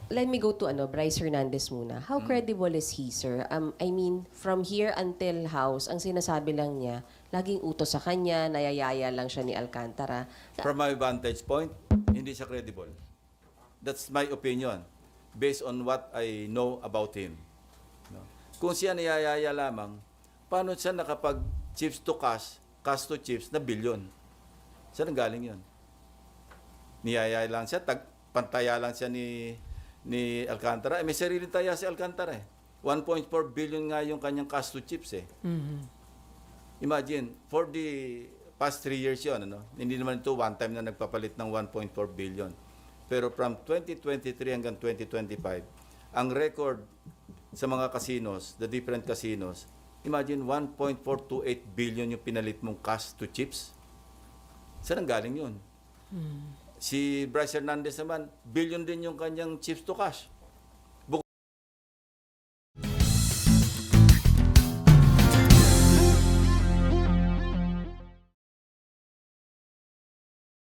let me go to Bryce Hernandez muna. How credible is he, sir? I mean, from here until house, ang sinasabi lang niya, laging utos sa kanya, nayayaya lang siya ni Alcantara. From my vantage point, hindi siya credible. That's my opinion based on what I know about him. No? Kung siya niyayaya lamang, paano siya nakapag chips to cash to chips na bilyon? Saan ang galing yun? Niyayaya lang siya, pantaya lang siya ni Alcantara. May sariling taya si Alcantara eh. 1.4 billion nga yung kanyang cash to chips eh. Imagine, for the past 3 years yun, hindi naman ito one time na nagpapalit ng 1.4 billion. Pero from 2023 hanggang 2025, ang record sa mga casinos, the different casinos, imagine 1.428 billion yung pinalit mong cash to chips. Saan ang galing yun? Si Bryce Hernandez naman, billion din yung kanyang chips to cash.